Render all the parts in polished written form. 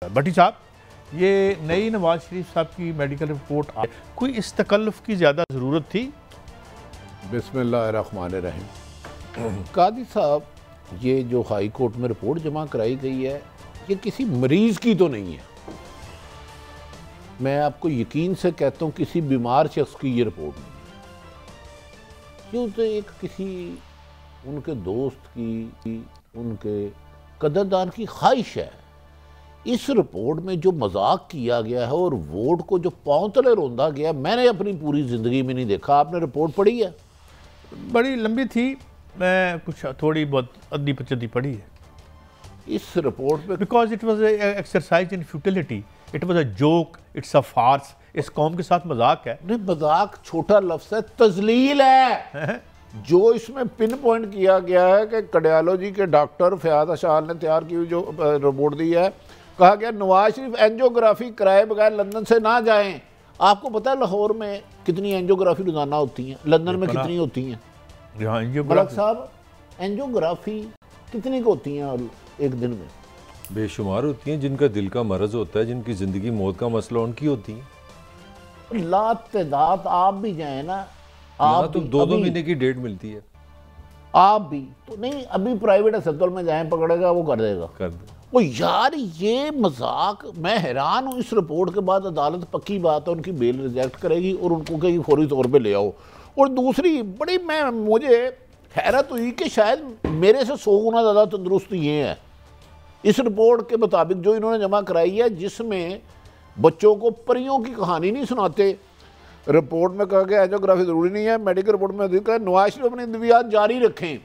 भट्टी साहब, ये नई नवाज शरीफ साहब की मेडिकल रिपोर्ट कोई इस तकल्लुफ़ की ज़्यादा ज़रूरत थी? बिस्मिल्लाहिर्रहमानिर्रहीम। कादी साहब, ये जो हाई कोर्ट में रिपोर्ट जमा कराई गई है, ये किसी मरीज़ की तो नहीं है। मैं आपको यकीन से कहता हूँ किसी बीमार शख्स की ये रिपोर्ट नहीं है। क्यों तो एक किसी उनके दोस्त की, उनके कदरदान की ख्वाहिश है। इस रिपोर्ट में जो मजाक किया गया है और वोट को जो पांव तले रोंदा गया, मैंने अपनी पूरी ज़िंदगी में नहीं देखा। आपने रिपोर्ट पढ़ी है? बड़ी लंबी थी, मैं कुछ थोड़ी बहुत अद्दी पचद्दी पढ़ी है। इस रिपोर्ट में because it was exercise in futility, it was a joke, it's a farce. इस कौम के साथ मजाक है। नहीं, मजाक छोटा लफ्ज़ है, तजलील है। जो इसमें पिन पॉइंट किया गया है कि कार्डियोलॉजी के डॉक्टर फयाज अशाल ने तैयार की हुई जो रिपोर्ट दी है, कहा गया नवाज शरीफ एंजियोग्राफी कराए बगैर लंदन से ना जाएं। आपको पता है लाहौर में कितनी एंजियोग्राफी रोजाना होती हैं, लंदन में कितनी होती हैं? मलक साहब, एंजियोग्राफी कितनी को होती हैं एक दिन में? बेशुमार होती हैं। जिनका दिल का मरज होता है, जिनकी ज़िंदगी मौत का मसला, उनकी होती हैं लातदात। आप भी जाए ना, आप तो 2-2 महीने की डेट मिलती है। आप भी तो नहीं, अभी प्राइवेट अस्पताल में जाए, पकड़ेगा वो कर देगा, कर दे। वो यार ये मजाक, मैं हैरान हूँ। इस रिपोर्ट के बाद अदालत पक्की बात है उनकी बेल रिजेक्ट करेगी और उनको कहीं फौरी तौर पे ले आओ। और दूसरी बड़ी मुझे हैरत हुई कि शायद मेरे से 100 गुना ज़्यादा तंदुरुस्त ये है। इस रिपोर्ट के मुताबिक जो इन्होंने जमा कराई है, जिसमें बच्चों को परियों की कहानी नहीं सुनाते। रिपोर्ट में कहा गया एंजियोग्राफी ज़रूरी नहीं है। मेडिकल रिपोर्ट में अधिक है नवाज शरीफ अपनी दवाइयाँ जारी रखें।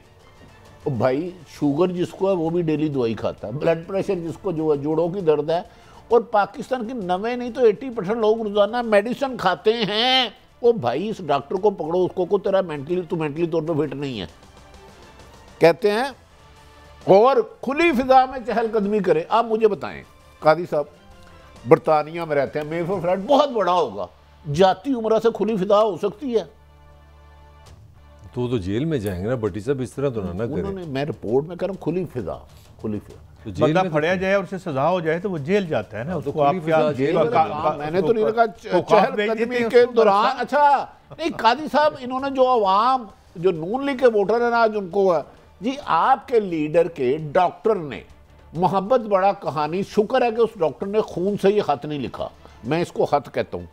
तो भाई, शुगर जिसको है वो भी डेली दवाई खाता है, ब्लड प्रेशर जिसको जो है, जोड़ों की दर्द है, और पाकिस्तान के 90 नहीं तो 80% लोग रोजाना मेडिसिन खाते हैं। ओ भाई, इस डॉक्टर को पकड़ो, उसको को तेरा मेंटली तौर पे फिट नहीं है कहते हैं, और खुली फिजा में चहलकदमी करे। आप मुझे बताएं कादी साहब, बरतानिया में रहते हैं, मेफर फ्लैट बहुत बड़ा होगा, जाती उम्र से खुली फिजा हो सकती है? तो जेल में जाएंगे ना भट्टी साहब, इस तरह तो ना करें। मैं रिपोर्ट में कह रहा हूँ खुली फिजा तो बंदा फड़या जाए और उसे सजा हो जाए तो वो जेल जाता है ना, उसको आप मैंने तो नहीं रखा चहलकदमी के दौरान। अच्छा नहीं कादी साहब, इन्होंने जो अवाम, जो नून लीग के वोटर है ना, आज उनको है जी, आपके लीडर के डॉक्टर ने मोहब्बत बड़ा कहानी, शुक्र है कि उस डॉक्टर ने खून से ये खत नहीं लिखा, मैं इसको खत कहता हूँ।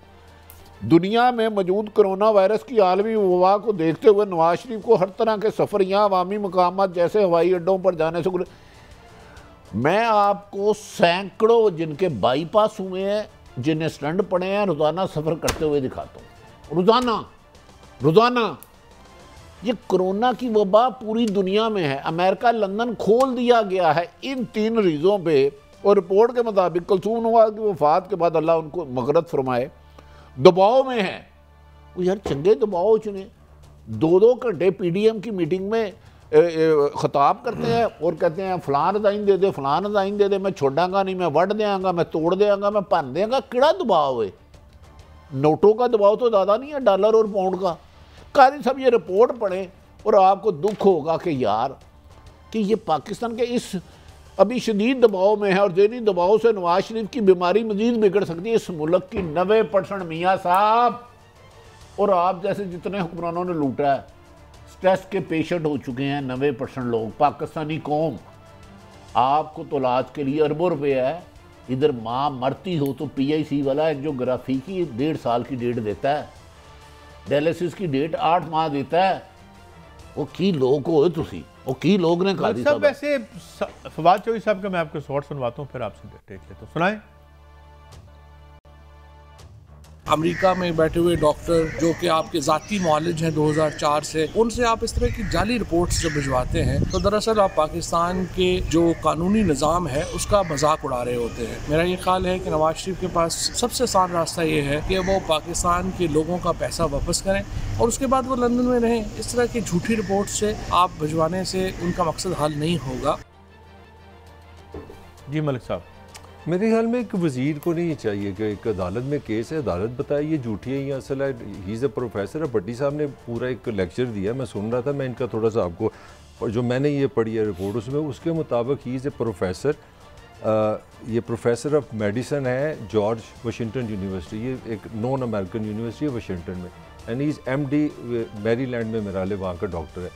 दुनिया में मौजूद कोरोना वायरस की आलमी वबा को देखते हुए नवाज शरीफ को हर तरह के सफ़र या अवामी मकामात जैसे हवाई अड्डों पर जाने से, मैं आपको सैकड़ों जिनके बाईपास हुए हैं, जिन्हें स्टंट पड़े हैं, रोज़ाना सफ़र करते हुए दिखाता हूँ। रोज़ाना ये कोरोना की वबा पूरी दुनिया में है। अमेरिका, लंदन खोल दिया गया है इन 3 रीज़ों पे। और रिपोर्ट के मुताबिक कुलसूम नवाज की वफात के बाद अल्लाह उनको मग़फ़िरत फरमाए, दबाव में है वो। यार चंगे दबाव चुने, 2-2 घंटे PDM की मीटिंग में खिताब करते हैं और कहते हैं फलान रजाइन दे दे, फलान रजाइन दे दे, मैं छोड़ांगा नहीं, मैं वड़ देंगा, मैं तोड़ देंगा, मैं भन देंगा। किड़ा दबाव है? नोटों का दबाव तो ज़्यादा नहीं है, डॉलर और पाउंड का। कादी साहब ये रिपोर्ट पढ़ें और आपको दुख होगा कि यार कि ये पाकिस्तान के इस अभी शदीद दबाव में है, और ज़हनी दबाव से नवाज शरीफ की बीमारी मजीद बिगड़ सकती है। इस मुल्क की 90% मियाँ साहब और आप जैसे जितने हुक्मरानों ने लूटा है, स्ट्रेस के पेशेंट हो चुके हैं 90% लोग। पाकिस्तानी कौम, आपको तो इलाज के लिए अरबों रुपये है, इधर माँ मरती हो तो PIC वाला एंजियोग्राफी की 1.5 साल की डेट देता है, डायलिसिस की डेट 8 माह देता है। वो की लोग हो तुसी, वो की लोग ने कहा सब। वैसे फवाद चौधरी साहब का मैं आपको शॉर्ट सुनवाता हूँ, फिर आपसे टेक लेता हूँ, सुनाएं। अमेरिका में बैठे हुए डॉक्टर जो कि आपके ज़ाती मुआलिज हैं 2004 से, उनसे आप इस तरह की जाली रिपोर्ट्स जब भिजवाते हैं तो दरअसल आप पाकिस्तान के जो कानूनी निज़ाम है उसका मजाक उड़ा रहे होते हैं। मेरा ये ख्याल है कि नवाज शरीफ के पास सबसे आसान रास्ता ये है कि वो पाकिस्तान के लोगों का पैसा वापस करें और उसके बाद वो लंदन में रहें। इस तरह की झूठी रिपोर्ट से आप भिजवाने से उनका मकसद हल नहीं होगा। जी मलिक साहब, मेरे ख्याल में एक वज़ीर को नहीं चाहिए कि एक अदालत में केस है, अदालत बताए ये झूठी है या असल है। He is a professor. भट्टी साहब ने पूरा एक लेक्चर दिया, मैं सुन रहा था। मैं इनका थोड़ा सा आपको, और जो मैंने ये पढ़ी है रिपोर्ट, उसमें उसके मुताबिक ही इज़ ए प्रोफेसर ये प्रोफेसर ऑफ मेडिसिन है जॉर्ज वाशिंगटन यूनिवर्सिटी, ये एक नॉन अमेरिकन यूनिवर्सिटी है वाशिंगटन में, एंड इज़ MD मैरीलैंड में मेरा वहाँ का डॉक्टर है।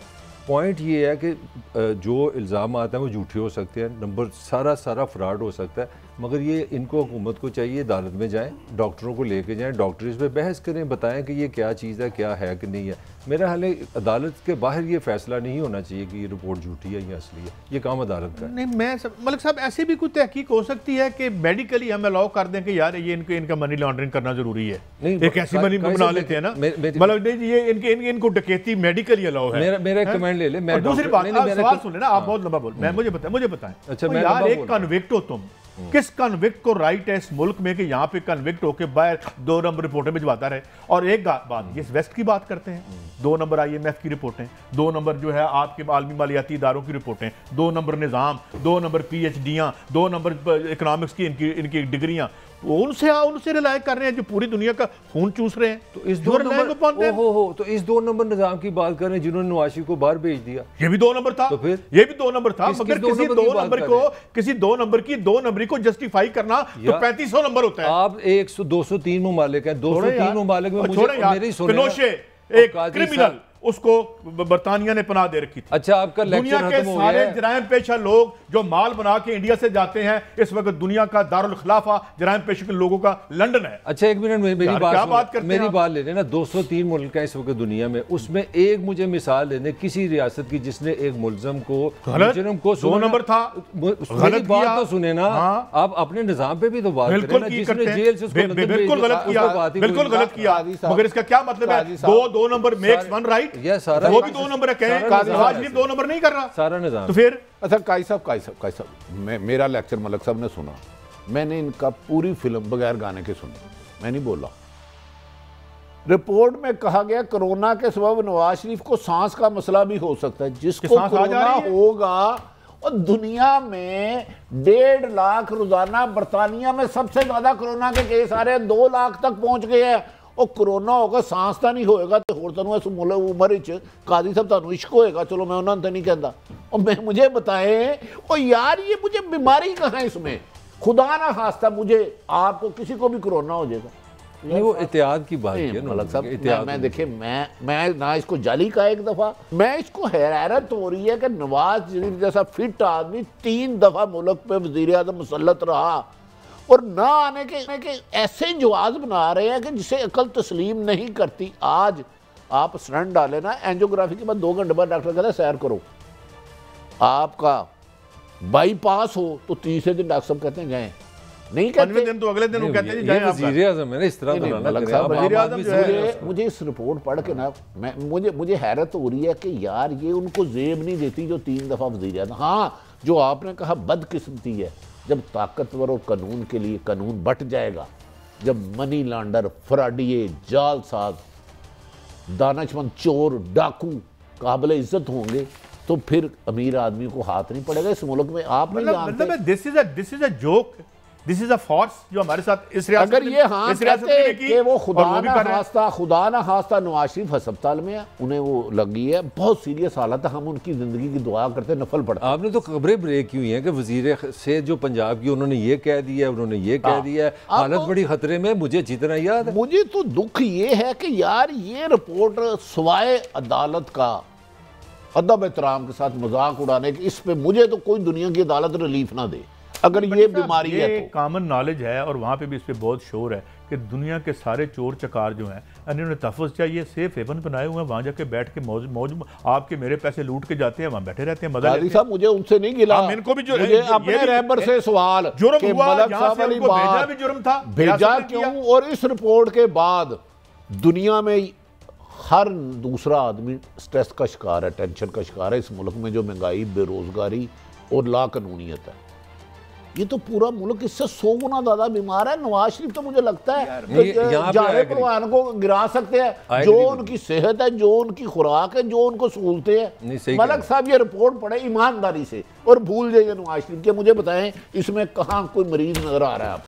पॉइंट ये है कि जो इल्ज़ाम आते हैं वो झूठे हो सकते हैं, नंबर सारा फ्रॉड हो सकता है, मगर ये इनको हुकूमत को चाहिए अदालत में जाएं, डॉक्टरों को लेके जाएं, डॉक्टर इस पर बहस करें, बताएं कि ये क्या चीज़ है, क्या है कि नहीं है। मेरा हाल है अदालत के बाहर ये फैसला नहीं होना चाहिए कि ये रिपोर्ट झूठी है या असली है, ये काम अदालत का है। नहीं, मैं मलिक साहब ऐसी भी कोई तहकीक हो सकती है कि मेडिकली हम अलाउ कर दें कि यार ये इनका मनी लॉन्ड्रिंग करना जरूरी है, नहीं एक ऐसी मनी बना लेते हैं ना, मतलब ये इनको डकैती मेडिकली अलाउ है। मेरा कमेंट ले ले। मैं दूसरी बात, सवाल सुन लेना, आप बहुत लंबा बोल, मुझे बताएं। अच्छा, यार एक कन्विक्ट हो तुम, किस कन्विक्ट को राइट है इस मुल्क में कि यहाँ पे कन्विक्ट होकर बाहर 2 नंबर रिपोर्टें भिजवाता रहे? और एक बात, ये वेस्ट की बात करते हैं, 2 नंबर IMF की रिपोर्टें, 2 नंबर जो है आपके आलमी मालियाती इदारों की रिपोर्टें, 2 नंबर निज़ाम, 2 नंबर PhDयाँ, 2 नंबर इकनॉमिक्स की इनकी डिग्रियाँ, उनसे रिलाय कर रहे हैं जो पूरी दुनिया का खून चूस रहे हैं। तो इस 2 नंबर तो इस 2 नंबर निजाम की बात कर रहे हैं जिन्होंने नवाज शरीफ को बाहर भेज दिया, ये भी 2 नंबर था, तो फिर ये भी 2 नंबर था, मगर किसी 2 नंबर की 2 नंबरी को जस्टिफाई करना तो 3500 नंबर होता है। आप 203 ममालिक हैं, 203 ममालिक में मेरी पिनोशे एक क्रिमिनल, उसको बरतानिया ने पनाह दे रखी थी। अच्छा, आपका दुनिया के सारे जराइम पेशा लोग जो माल बना के इंडिया से जाते हैं, इस वक्त दुनिया का दारुल खिलाफा जराइम पेशा के लोगों का लंदन है। अच्छा, एक मिनट, मेरी बात ले लेना। 203 मुल्क है इस वक्त दुनिया में, उसमें एक मुझे मिसाल देने किसी रियासत की जिसने एक मुलजम को, मुजरिम को 2 नंबर था, गलत बात तो सुने ना, आप अपने निजाम पे भी तो बात करें, जिसने जेल से बिल्कुल गलत किया, मगर इसका क्या मतलब है 2 नंबर मेक्स 1 राइट? वो भी 2 नंबर है, नवाज शरीफ 2 नंबर नहीं कर रहा सारा निजाम। तो फिर अच्छा, काई साहब, मेरा लेक्चर मलिक साहब ने सुना, मैंने इनका पूरी फिल्म बगैर गाने के सुनी, मैं नहीं बोला। रिपोर्ट में कहा गया कोरोना के सबब नवाज शरीफ को सांस का मसला भी हो सकता है, जिसको कोरोना होगा। और दुनिया में 1.5 लाख रोजाना, बरतानिया में सबसे ज्यादा कोरोना के केस आ रहे हैं, 2 लाख तक पहुंच गए हैं। और कोरोना होगा, सांस तो नहीं होएगा, तो होर तनु इस उम्र काजी साहब तुहानू इश्क होएगा, चलो मैं उन्होंने तो नहीं कहता। और मुझे बताएं, और यार ये मुझे बीमारी कहाँ है इसमें? खुदा ना खास्ता मुझे आपको किसी को भी कोरोना हो जाएगा, नहीं वो एहतियात की बात है मलिक साहब। मैं देखिए, मैं ना इसको जाली का एक दफा, मैं इसको हैरत हो रही है कि नवाज शरीफ जैसा फिट आदमी 3 दफा मुल्क पे वजीर आज़म मुसल्लत रहा, और ना आने के ऐसे जवाब बना रहे हैं कि जिसे अकल तस्लीम नहीं करती। आज आप स्टंट डाले ना, एंजियोग्राफी के बाद 2 घंटे बाद डॉक्टर कहता है सैर करो, आपका बाईपास हो तो 30 दिन डॉक्टर साहब कहते हैं जाएं, नहीं कहते दिन तो अगले दिन वो कहते हैं जाएं। वज़ीर आज़म है ना, इस तरह मुझे इस रिपोर्ट पढ़ के ना मुझे हैरत हो रही है कि यार ये उनको जेब नहीं देती जो 3 दफा वज़ीर आज़म। हाँ, जो आपने कहा बदकिस्मती है, जब ताकतवर और कानून के लिए कानून बट जाएगा, जब मनी लॉन्डर, फ्रॉडिये, जालसाज, दानशमंद, चोर, डाकू काबिल इज्जत होंगे, तो फिर अमीर आदमी को हाथ नहीं पड़ेगा इस मुल्क में। आप मतलब this is a joke, this is a farce जो हमारे साथ इस रियासत अगर ये हाँ कहते कि वो खुदा ना खास्ता नवाज शरीफ अस्पताल में है, उन्हें वो लगी है, बहुत सीरियस हालत है, हम उनकी जिंदगी की दुआ करते, नफल पड़ता। आपने तो खबरें ब्रेक की हुई हैं कि वजीर से जो पंजाब की, उन्होंने ये कह दिया, उन्होंने ये कह दिया, हालत बड़ी खतरे में। मुझे अच्छी तरह याद है। मुझे तो दुख ये है कि यार ये रिपोर्ट सिवाय अदालत का अदब एहतराम के साथ मजाक उड़ाने के, इस पे मुझे तो कोई दुनिया की अदालत रिलीफ ना दे अगर ये बीमारी है तो। कॉमन नॉलेज है, और वहाँ पे भी इस पे बहुत शोर है कि दुनिया के सारे चोर चकार जो हैं, उन्होंने तहफ़्फ़ुज़ चाहिए, सेफ हेवन बनाए हुए हैं, वहाँ जाके बैठ के मौज आपके मेरे पैसे लूट के जाते हैं, वहाँ बैठे रहते हैं, मजा लेते हैं। मुझे उनसे नहीं गिला, इनको भी मुझे अपने रहबर से सवाल, जुर्म हुआ, यहाँ से उनको भेजना भी जुर्म था, भेजा क्यों? और इस रिपोर्ट के बाद दुनिया में हर दूसरा आदमी स्ट्रेस का शिकार है, टेंशन का शिकार है। इस मुल्क में जो महंगाई, बेरोजगारी और लाकानूनियत है, ये तो पूरा मुल्क इससे 100 गुना ज्यादा बीमार है। नवाज शरीफ तो मुझे लगता है जारे परवान को गिरा सकते हैं, जो उनकी सेहत है, जो उनकी खुराक है, जो उनको सहूलतें हैं। मलिक साहब ये रिपोर्ट पढ़े ईमानदारी से और भूल जाइए नवाज शरीफ के। मुझे बताएं इसमें कहाँ कोई मरीज नजर आ रहा है?